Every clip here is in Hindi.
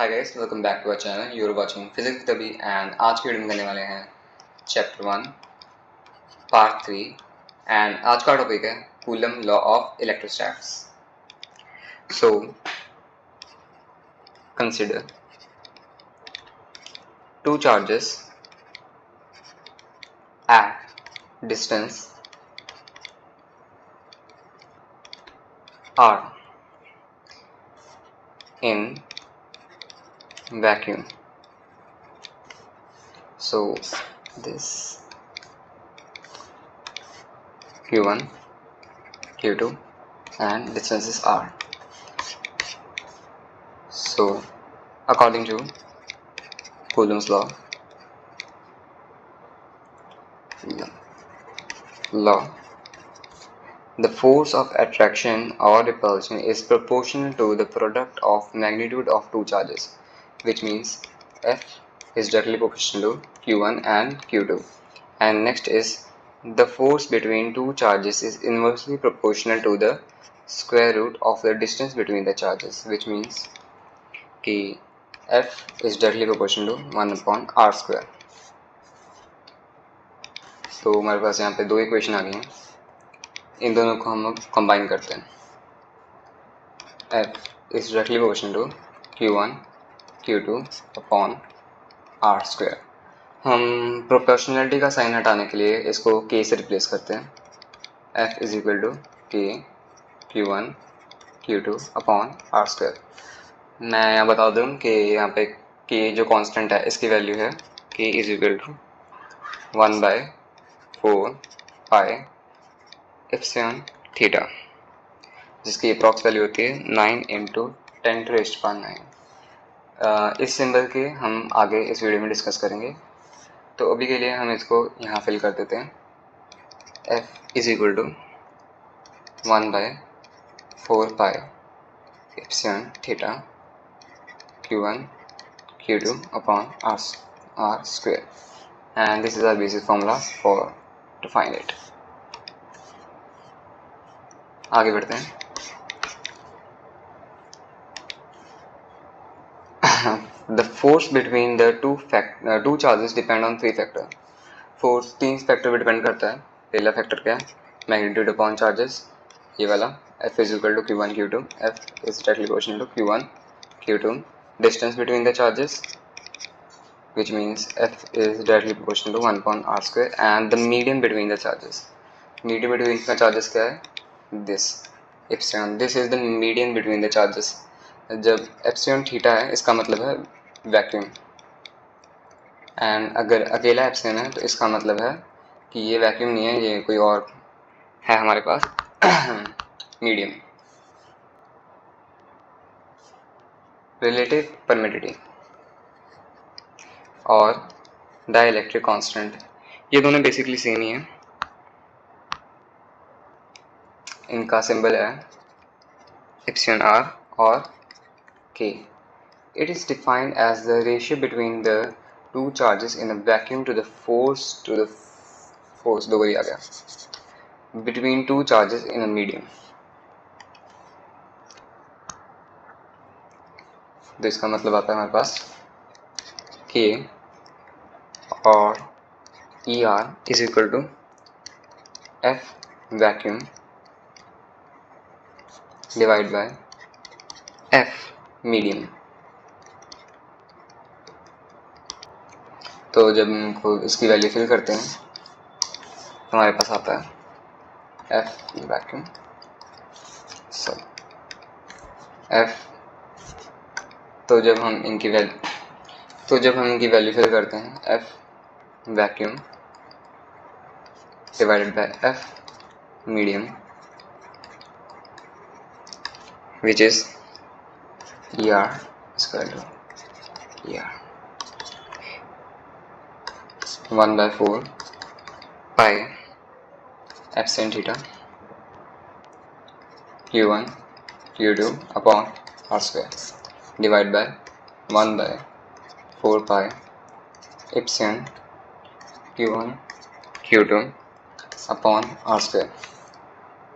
Hi guys, welcome back to our channel. You are watching physics तभी एंड आज की वीडियो में करने वाले हैं चैप्टर 1 पार्ट 3 एंड आज का टॉपिक है coulomb law of electrostatics. So consider two charges at distance r in vacuum. So this q1, q2 and distance is r. So according to Coulomb's law, the force of attraction or repulsion is proportional to the product of magnitude of two charges, which means F is directly proportional to Q1 and Q2. And next is the force between two charges is inversely proportional to the square root of the distance between the charges, which means कि F is directly proportional to 1 upon r square. तो हमारे पास यहाँ पे दो इक्वेशन आ गई हैं, इन दोनों को हम लोग कंबाइन करते हैं. F is directly proportional to Q1 Q2 upon R square. हम प्रोपोर्शनलिटी का साइन हटाने के लिए इसको K से रिप्लेस करते हैं. F is equal to K Q1 Q2 upon R square. मैं यहाँ बता दूँ कि यहाँ पे K जो कांस्टेंट है इसकी वैल्यू है K is equal to 1/4 pi epsilon theta, जिसकी अप्रॉक्स वैल्यू होती है 9 इंटू 10⁻⁹. इस सिंबल के हम आगे इस वीडियो में डिस्कस करेंगे. तो अभी के लिए हम इसको यहाँ फिल कर देते हैं. F is equal to 1/4 pi epsilon theta Q1 Q2 upon R square. And this is our basic formula for to find it. आगे बढ़ते हैं. The force between the two charges depend on three factor. Force तीन फैक्टर पे डिपेंड करता है. पहला फैक्टर क्या है? मैग्नीट्यूड अपॉन चार्जेस, ये वाला. F is equal to Q1 Q2. F is directly proportional to Q1 Q2. Distance between the charges, which means F is directly proportional to 1 upon R square. And the median between the charges. Median between the charges क्या है? This epsilon. This is the median between the charges. जब एप्सिलॉन थीटा है इसका मतलब है वैक्यूम, एंड अगर अकेला एप्सिलॉन है तो इसका मतलब है कि ये वैक्यूम नहीं है, ये कोई और है हमारे पास मीडियम. रिलेटिव परमिटिविटी और डाइलेक्ट्रिक कांस्टेंट, ये दोनों बेसिकली सेम ही है. इनका सिंबल है एप्सिलॉन आर और K. It is defined as the ratio between the two charges in a vacuum to the force दो बारी आ गया, between two charges in a medium. तो इसका मतलब आता है हमारे पास K और ER is equal to F vacuum divided by F medium. तो जब हमको इसकी वैल्यू फिल करते हैं तो हमारे पास आता है F वैक्यूम F. तो जब हम इनकी वैल्यू फिल करते हैं F vacuum divided by F medium, which is ER square to ER 1/4 pi epsilon theta Q1 Q2 upon R square divided by 1/4 pi epsilon Q1 Q2 upon R square.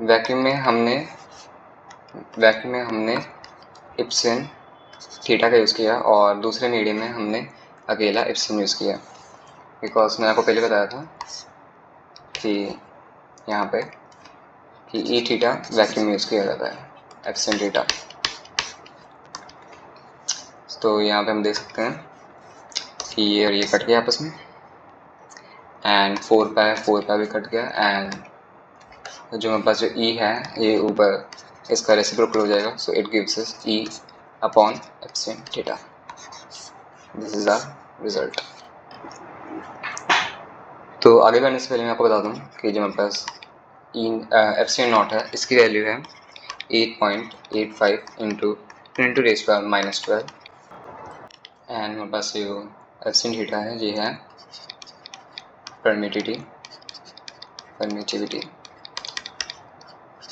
Vacuum में हमने एप्सिलॉन थीटा का यूज़ किया और दूसरे मीडियम में हमने अकेला एप्सिलॉन यूज़ किया, बिकॉज मैंने आपको पहले बताया था कि यहाँ पे कि ई थीटा वैक्यूम में यूज़ किया जाता है, एप्सिलॉन थीटा। तो यहाँ पे हम देख सकते हैं कि ये कट गया आपस में, एंड 4 पाई भी कट गया, एंड जो हमारे पास जो ई है ये ऊपर इसका रेसिप्रोकल हो जाएगा, so it gives us E upon epsilon theta. This is the result. तो आगे बढ़ने से पहले मैं आपको बता दूं कि जो हमारे पास एप्सिलॉन नॉट है, इसकी वैल्यू है 8.85 इंटू 10⁻⁻12, एंड हमारे पास जो एप्सिलॉन थीटा है ये है permittivity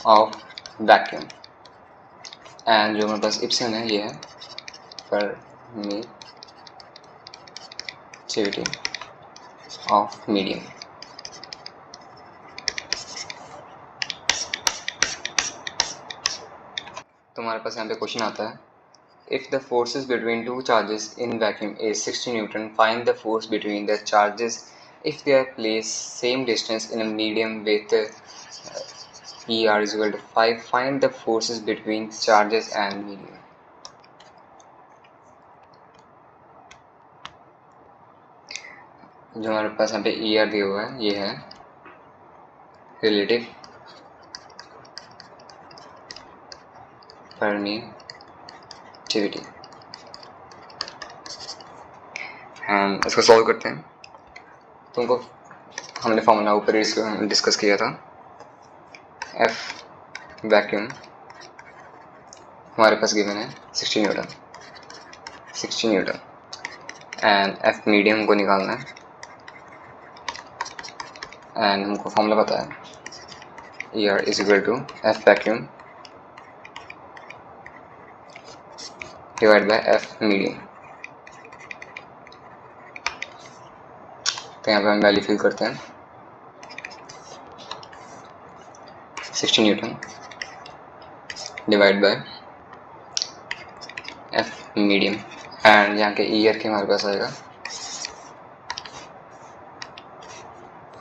ऑफ वैक्यूम, एंड जो हमारे पास एप्सिलॉन है ये है permittivity ऑफ मीडियम। तो हमारे पास यहाँ पे क्वेश्चन आता है, if the forces between two charges in vacuum is 60 Newton, find the force between the charges if they are placed same distance in a medium with ER is equal to 5. Find the forces between charges and medium. जो हमारे पास यहाँ पे ER दिया हुआ है ये है रिलेटिव परमिटिविटी, एंड इसको सॉल्व करते हैं। तुमको हमने फॉर्मूला ऊपर डिस्कस किया था, एफ वैक्यूम हमारे पास गिवन है 60 न्यूटन, एंड एफ मीडियम को निकालना है, एंड हमको फॉर्मूला पता है E R is equal to F vacuum divide by F medium. तो यहाँ पे हम वैल्यू फिल करते हैं 60 newton divide by F medium, and यहाँ के ईयर के हमारे पास आएगा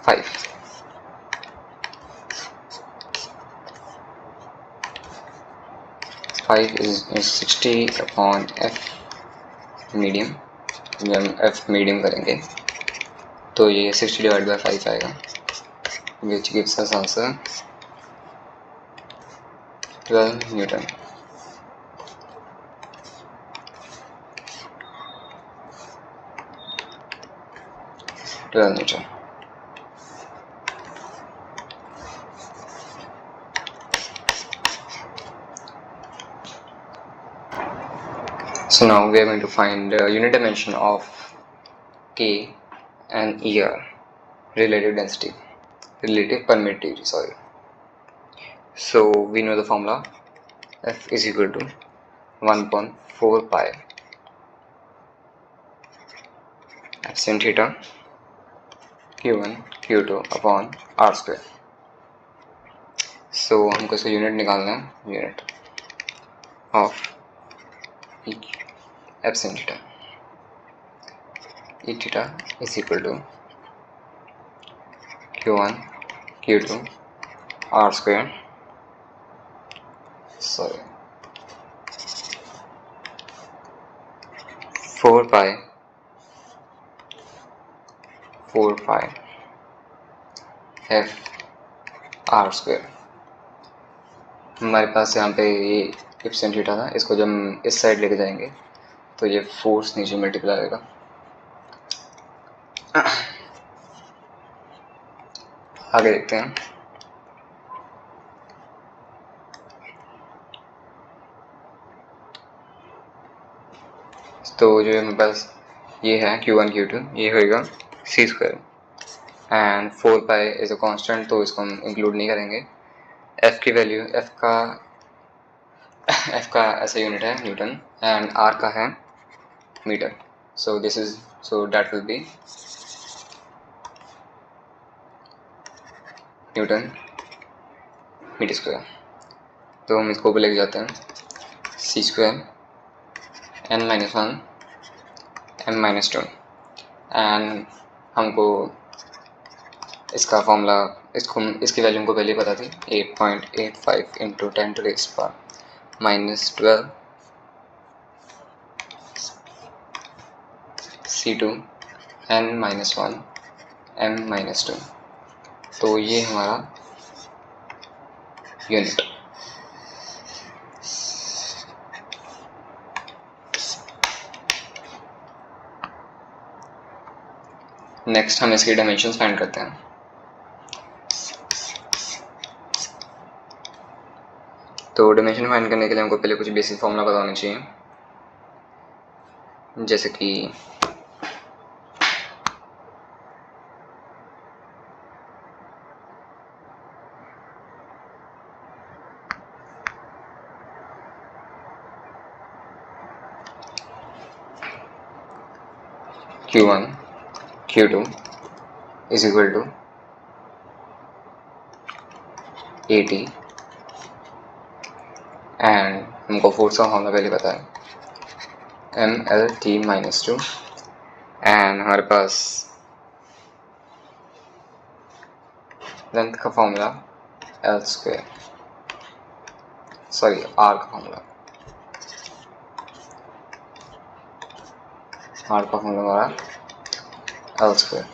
5। is 60 upon F medium. जब हम एफ मीडियम करेंगे तो ये 60 डिवाइड बाय 5 आएगा, which gives us answer 12 Newton. So now we are going to find the unit dimension of K and ER, relative permittivity, sorry. So we know the formula, F is equal to 1/4 pi epsilon theta Q1 Q2 upon R square. So हमको इसका यूनिट निकालना है, unit of epsilon theta, E theta is equal to Q1 Q2 R square, sorry, 4 pi F R square। हमारे पास यहाँ पे ये एप्सिलॉन थीटा था, इसको जब हम इस साइड लेके जाएंगे तो ये फोर्स नीचे मल्टीप्लाई होगा। आगे देखते हैं। तो जो हमारे पास ये है Q1 Q2, ये होएगा C square, and 4 pi is a constant, तो इसको हम इंक्लूड नहीं करेंगे। F की वैल्यू, F का ऐसा यूनिट है न्यूटन, एंड R का है meter, so that will be newton meter square. तो हम इसको ऊपर लेके जाते हैं, C square n minus one m minus two and हमको इसका फॉर्मूला इसकी वैल्यू हमको पहले पता थी 8.85 into 10 to raise power minus 12 C2 n minus one m minus two. तो ये हमारा यूनिट। नेक्स्ट हम इसकी डायमेंशंस फाइंड करते हैं। तो डायमेंशन फाइंड करने के लिए हमको पहले कुछ बेसिक फॉर्मूला पता होना चाहिए, जैसे कि Q1 Q2 is equal to AT and हमको फोर्स का फॉर्मूला पहले पता है MLT माइनस टू एंड हमारे पास लेंथ का formula L square sorry R का फॉर्मूला हमारा L स्क्वायर।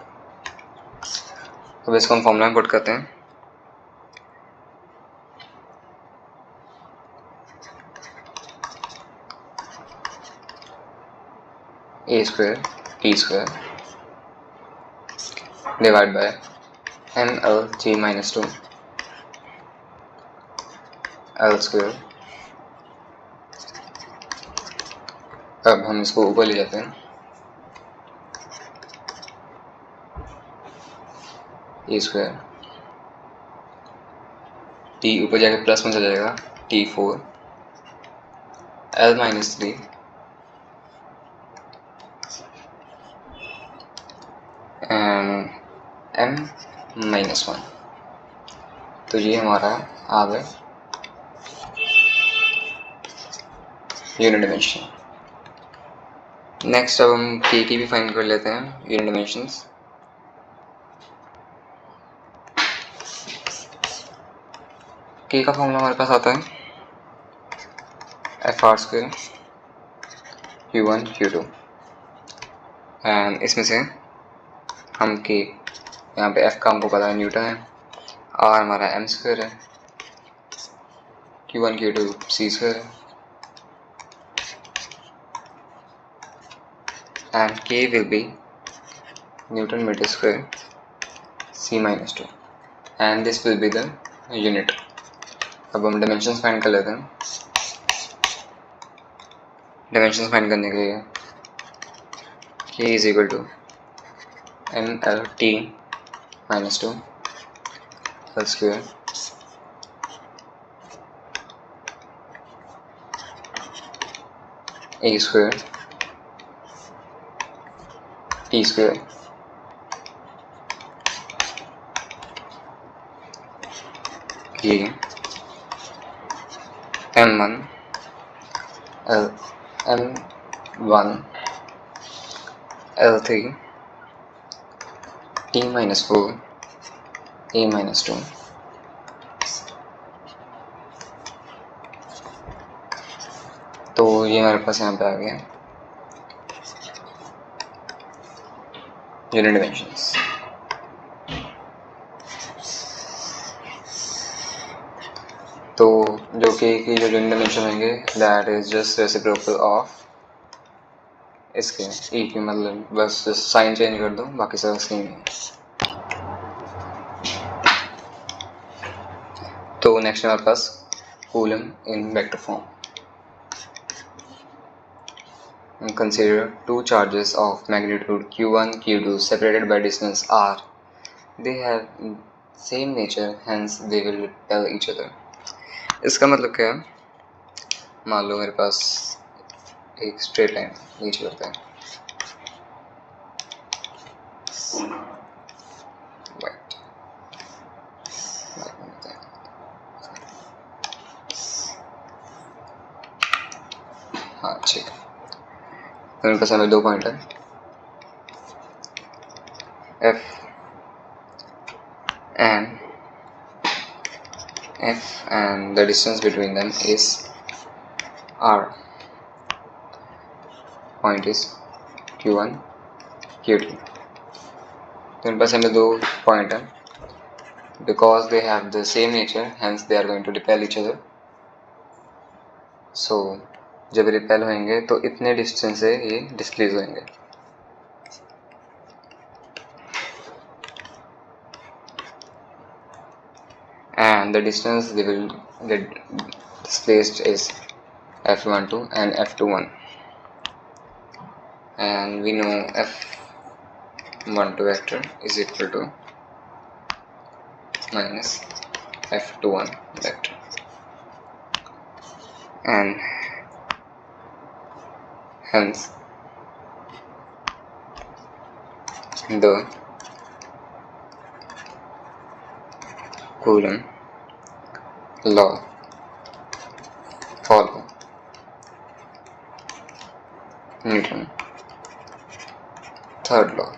अब इसको हम फॉर्मूला में पुट करते हैं। A square T square divide by MLT minus two L square. अब हम इसको ऊपर ले जाते हैं, A स्क्वायर T ऊपर जाके प्लस में चला जाएगा T4 L minus three and M minus one. तो ये हमारा आ गया यूनिट डिमेंशन। नेक्स्ट अब हम K की भी फाइंड कर लेते हैं यूनिट डिमेंशंस। K का फॉर्मूला हमारे पास आता है FR square Q1 Q2 and इसमें से हम K यहाँ पे F का हमको पता है न्यूटन है, R हमारा M स्क्वायर है, Q1 Q2 C स्क्वायर है and K will be Newton meter square C minus 2 and this will be the unit। अब हम dimensions फाइंड कर लेते हैं। dimensions फाइंड करने के लिए K is equal to MLT minus 2 L square A square T square ये M1 M1 L3 T minus 4 A minus 2। तो ये हमारे पास यहाँ पे आ गया यूनिट डिमेंशंस। तो जो K की जो यूनिट डिमेंशन होंगे that is just reciprocal of इसके E की, मतलब बस साइन चेंज कर दो, बाकी सब सेम है। तो नेक्स्ट हमारे पास Coulomb in vector form. Consider two charges of magnitude Q1 Q2 separated by distance r. They have same nature, hence they will repel each other। इसका मतलब क्या है? मान लो मेरे पास एक स्ट्रेट लाइन नीचे करता है, हाँ ठीक है। तो मेरे पास हमें 2 पॉइंट है F and the distance between them is R. Point is Q1 Q2. तो मेरे पास हमें 2 पॉइंट है because they have the same nature, hence they are going to repel each other. So जब रिपेल होंगे तो इतने डिस्टेंस से ये डिस्प्लेस होंगे. And the distance they will get displaced is F12 and F21. And we know F12 vector is equal to minus F21 vector. And hence the Coulomb law follow Newton third law.